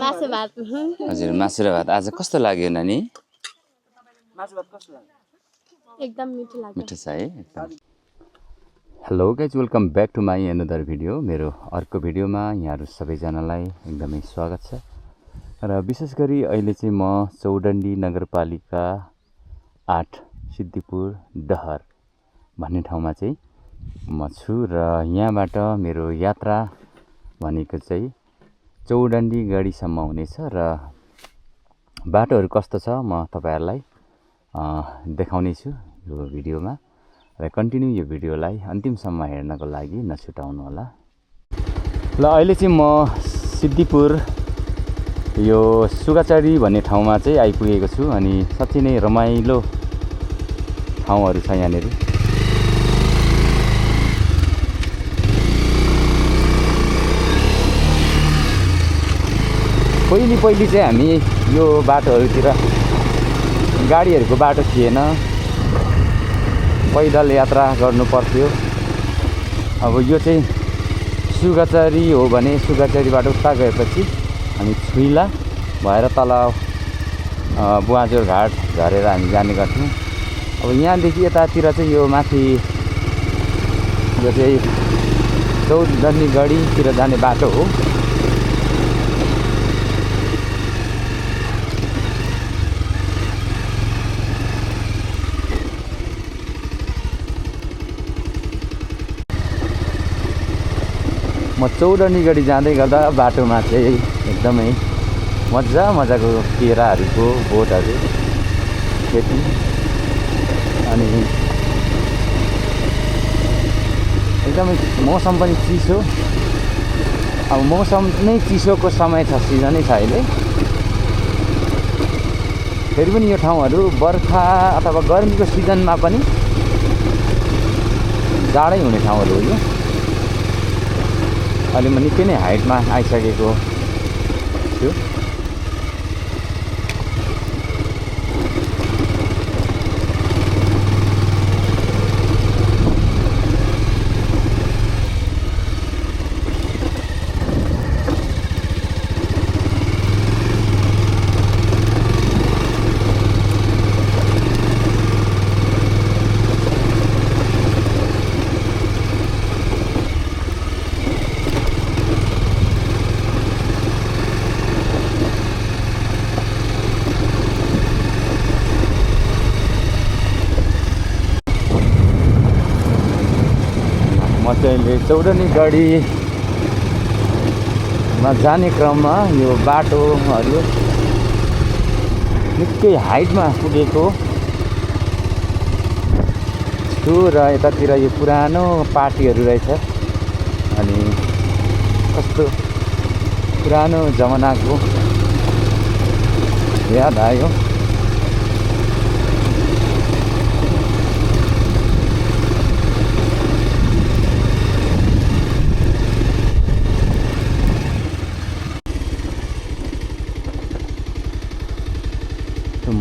मासु भात हजुर मासु र भात आज कस्तो लाग्यो नानी मासु भात कस्तो लाग्यो एकदम मिठो लाग्यो मिठो छ है एकदम hello guys welcome back to my another video मेरो अर्को भिडियोमा यहाँहरू सबैजनालाई एकदमै स्वागत छ र विशेष गरी अहिले चाहिँ म चौडण्डी नगरपालिका 8 सिद्धिपुर डहर भन्ने ठाउँमा चाहिँ म छु र यहाँबाट मेरो यात्रा भनेको चाहिँ चौडण्डी गढीसम्म हुनेछ र बाटोहरू कस्तो छ म तपाईहरुलाई देखाउने छु यो भिडियोमा र कन्टिन्यू यो भिडियोलाई अन्तिमसम्म हेर्नको लागि नछुटाउनु होला ल अहिले चाहिँ म सिद्धिपुर यो सुगाचारी भन्ने ठाउँमा चाहिँ आइपुगेको छु अनि साच्चै नै रमाइलो ठाउँहरू छ यहाँनेर पहिले चाहिँ हामी यो बाटोहरूतिर गाडीहरूको बाटो थिएन पैदल यात्रा गर्नु पर्थ्यो अब यो चाहिँ सुगाचारी हो भने सुगाचारीबाट उता गएपछि हामी छुइला भएर तल बुवाजोर घाट झरेर हामी जाने गर्थ्यौँ अब यहाँदेखि यतातिर चाहिँ यो माथि यो चाहिँ चौडण्डी गढीतिर जाने बाटो हो म चौडण्डी गढी जाँदै गर्दा बाटोमा चाहिँ एकदमै मजाको केराहरूको बोटहरू खेती अनि एकदमै मौसम पनि चिसो अब मौसम नै चिसोको समय छ सिजनै छ अहिले फेरि पनि यो ठाउँहरू बर्खा अथवा गर्मीको सिजनमा पनि जाडै हुने ठाउँहरू हो यो अहिले म निकै नै हाइटमा आइसकेको छु म चाहिँ चौडण्डी गढीमा जाने क्रममा यो बाटोहरू निकै हाइटमा पुगेको छु र यतातिर यो पुरानो पार्टीहरू रहेछ अनि कस्तो पुरानो जमानाको याद आयो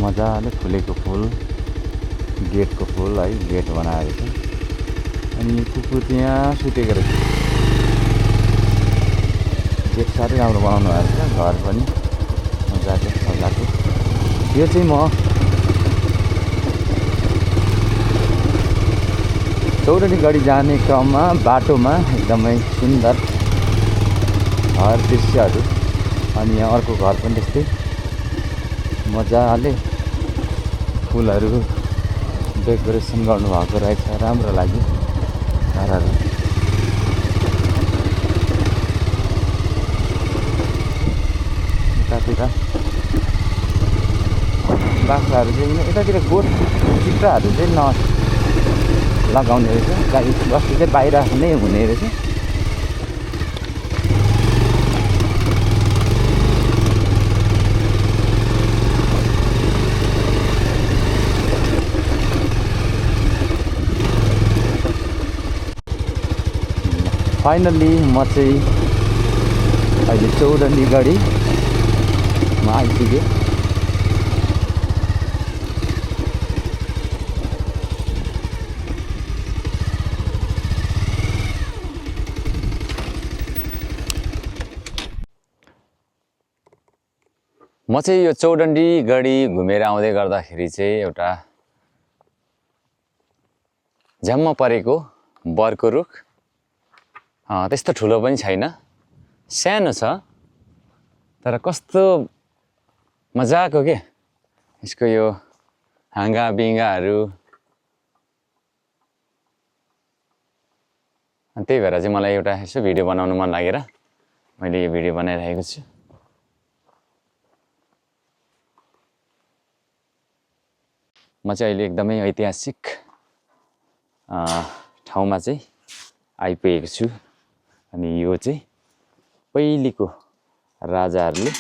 मजाले फुलेको फुल गेटको फुल है गेट बनाएको छ अनि कुकुर त्यहाँ सुतेको रहेछ गेट साह्रै राम्रो बनाउनु भएको छ घर पनि मजाको यो चाहिँ म चौडण्डी गढी जाने क्रममा बाटोमा एकदमै सुन्दर घर दृश्यहरू अनि यहाँ अर्को घर पनि त्यस्तै मजाले फुलहरू डेकोरेसन गर्नुभएको रहेछ राम्रो लाग्यो घरहरू यतातिर बाख्राहरू चाहिँ यतातिर गोठ चित्राहरू चाहिँ लगाउने रहेछ गाई बस्तु चाहिँ बाहिर नै हुने रहेछ फाइनल्ली म चाहिँ अहिले चौडण्डी गढीमा आइपुगेँ म चाहिँ यो चौडण्डी गढी घुमेर आउँदै गर्दाखेरि चाहिँ एउटा झ्याम्म परेको बरको रुख, त्यस्तो ठुलो पनि छैन, सानो छ, तर कस्तो मजाको के यसको यो हाँगा बिङ्गाहरू। त्यही भएर चाहिँ मलाई एउटा यसो भिडियो बनाउनु मन लागेर मैले यो भिडियो बनाइरहेको छु। म चाहिँ अहिले एकदमै ऐतिहासिक ठाउँमा चाहिँ आइपुगेको छु। अनि यो चाहिँ पहिलेको राजाहरूले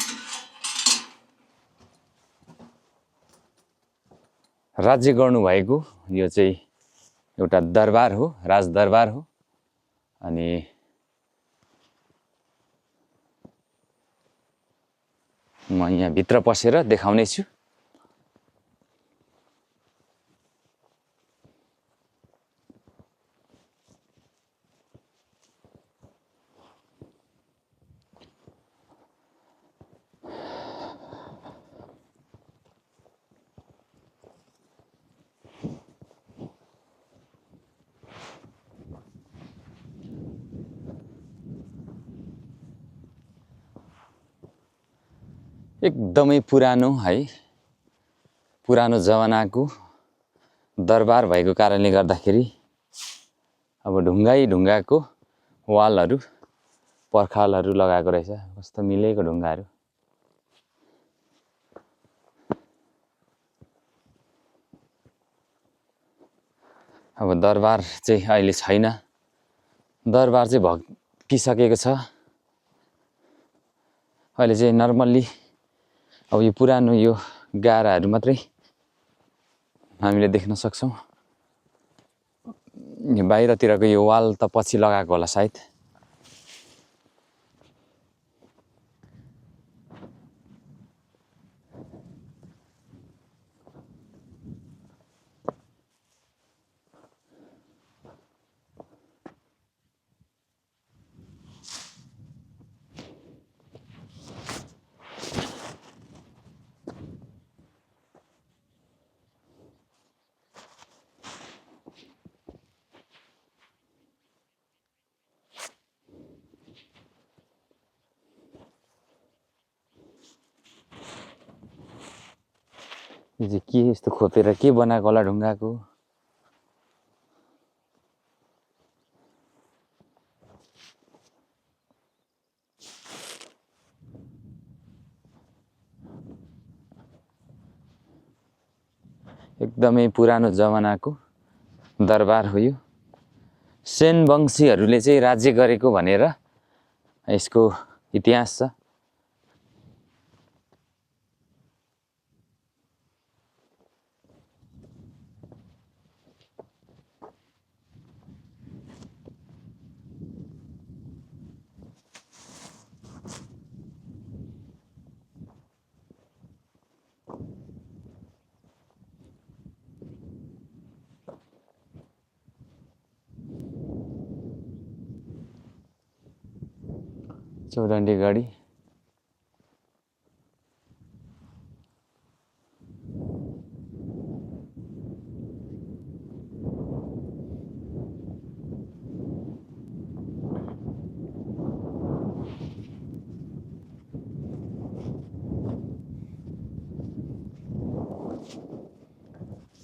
राज्य गर्नुभएको यो चाहिँ एउटा दरबार हो, राजदरबार हो। अनि म यहाँ भित्र पसेर देखाउने छु। एकदमै पुरानो है, पुरानो जमानाको दरबार भएको कारणले गर्दाखेरि अब ढुङ्गाको वालहरू पर्खालहरू लगाएको रहेछ। कस्तो मिलेको ढुङ्गाहरू। अब दरबार चाहिँ अहिले छैन, दरबार चाहिँ भत्किसकेको छ। अहिले चाहिँ नर्मल्ली अब यो पुरानो यो गाराहरू मात्रै हामीले देख्न सक्छौँ। बाहिरतिरको यो वाल त पछि लगाएको होला सायद। यो चाहिँ के यस्तो खोपेर के बनाएको होला ढुङ्गाको। एकदमै पुरानो जमानाको दरबार हो यो। सेन वंशीहरूले चाहिँ राज्य गरेको भनेर यसको इतिहास छ। चौडण्डी गढी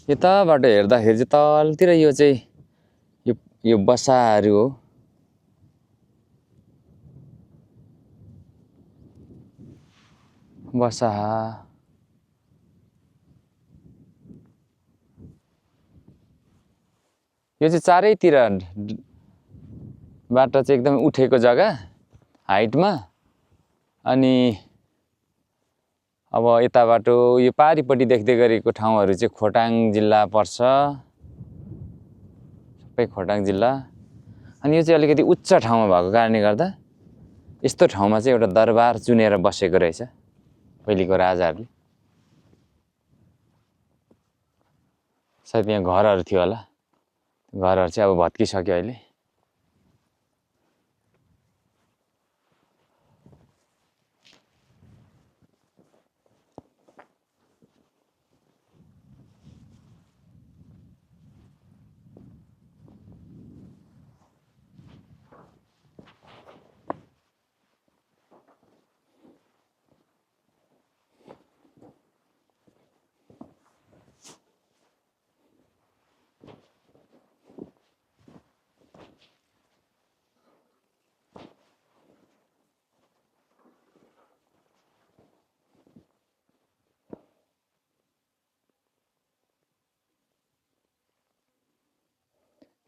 यताबाट हेर्दाखेरि चाहिँ तलतिर यो चाहिँ यो बसाहरू हो। बसाहा यो चाहिँ चारैतिर बाट चाहिँ एकदम उठेको जग्गा हाइटमा। अनि अब यताबाट यो पारिपट्टि देख्दै गरेको ठाउँहरू चाहिँ खोटाङ जिल्ला पर्छ, सबै खोटाङ जिल्ला। अनि यो चाहिँ अलिकति उच्च ठाउँमा भएको कारणले गर्दा यस्तो ठाउँमा चाहिँ एउटा दरबार चुनेर बसेको रहेछ पहिलेको राजाहरूले। सायद यहाँ घरहरू थियो होला, घरहरू चाहिँ अब भत्किसक्यो अहिले।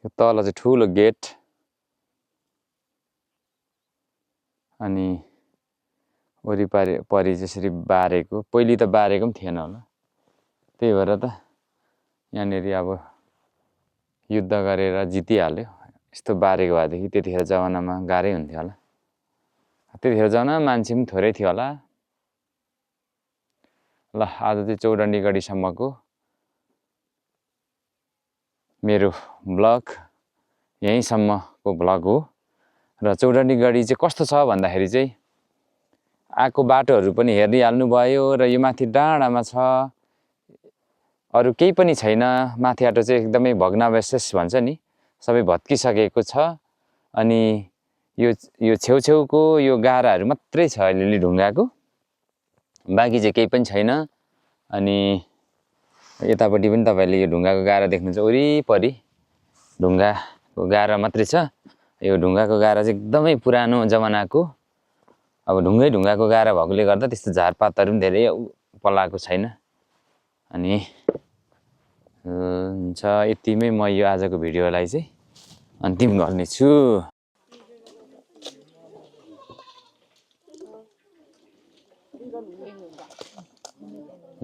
यो तल चाहिँ ठुलो गेट अनि वरिपरि त्यसरी बारेको, पहिले त बारेको पनि थिएन होला, त्यही भएर त यहाँनिर अब युद्ध गरेर जितिहाल्यो। यस्तो बारेको भएदेखि त्यतिखेर जमानामा गाह्रै हुन्थ्यो होला, त्यतिखेर जमानामा मान्छे पनि थोरै थियो होला। ल आज चाहिँ चौडण्डी गढीसम्मको मेरो ब्लग यहीँसम्मको ब्लग हो। र चौडण्डी गढी चाहिँ कस्तो छ भन्दाखेरि चाहिँ आएको बाटोहरू पनि हेरिहाल्नु भयो र यो माथि डाँडामा छ, अरू केही पनि छैन। माथि बाटो चाहिँ एकदमै भग्नावशेष भन्छ नि, सबै भत्किसकेको छ। अनि यो छेउछेउको यो गाराहरू मात्रै छ अलिअलि ढुङ्गाको, बाँकी चाहिँ केही पनि छैन। अनि यतापट्टि पनि तपाईँहरूले यो ढुङ्गाको गारा देख्नुहुन्छ, वरिपरि ढुङ्गाको गारा मात्रै छ। यो ढुङ्गाको गारा चाहिँ एकदमै पुरानो जमानाको, अब ढुङ्गाको गारा भएकोले गर्दा त्यस्तो झारपातहरू पनि धेरै पलाएको छैन। अनि हुन्छ, यतिमै म यो आजको भिडियोलाई चाहिँ अन्तिम गर्नेछु।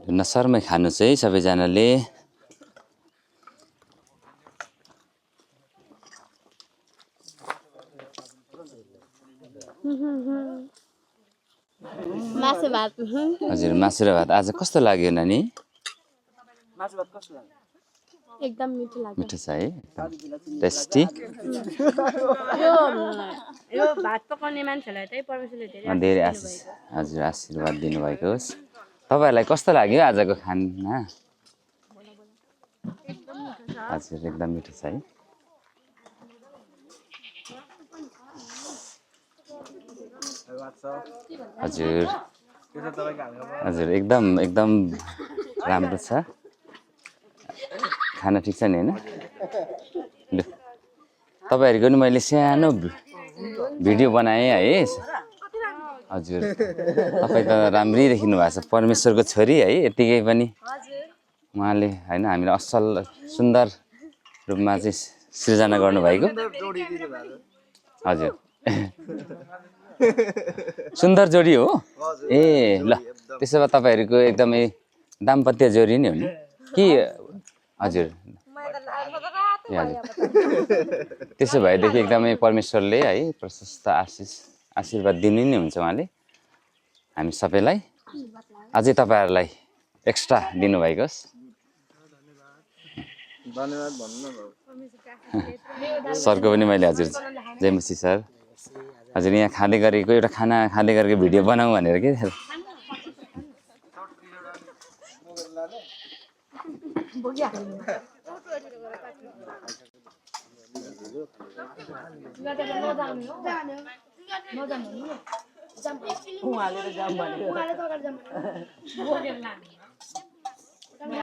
नसरमै खानु चाहिँ सबैजनाले। मासु भात। हजुर, मासु र भात। आज कस्तो लाग्यो नानी? मासु भात कस्तो लाग्यो? एकदम मिठो लाग्यो। मिठो छ है, टेस्टी। यो भात पकाउने मान्छेलाई चाहिँ परमेश्वरले धेरै हजुर आशीर्वाद दिनुभएको होस्। तपाईँहरूलाई कस्तो लाग्यो आजको खाना? हजुर एकदम मिठो छ है। हजुर हजुर एकदम राम्रो छ। खाना ठिक छ नि होइन? ल तपाईँहरूको नि मैले सानो भिडियो बनाएँ है। हजुर तपाईँ त राम्रै देखिनु भएको छ, परमेश्वरको छोरी है। यतिकै पनि उहाँले होइन हामीलाई असल सुन्दर रूपमा चाहिँ सृजना गर्नुभएको। हजुर सुन्दर जोडी हो। ए ल त्यसो भए तपाईँहरूको एकदमै दाम्पत्य जोडी नै हो नि कि? हजुर ए हजुर, त्यसो भएदेखि एकदमै परमेश्वरले है प्रशस्त आशीर्वाद दिनु नै हुन्छ उहाँले हामी सबैलाई। अझै तपाईँहरूलाई एक्स्ट्रा दिनुभएको होस्। धन्यवाद भन्नु न सरको पनि मैले हजुर जय मसी सर, हजुर यहाँ खाँदै गरेको एउटा खाना खाँदै गरेको भिडियो बनाऊँ भनेर के उहाँले त जाम भन्यो।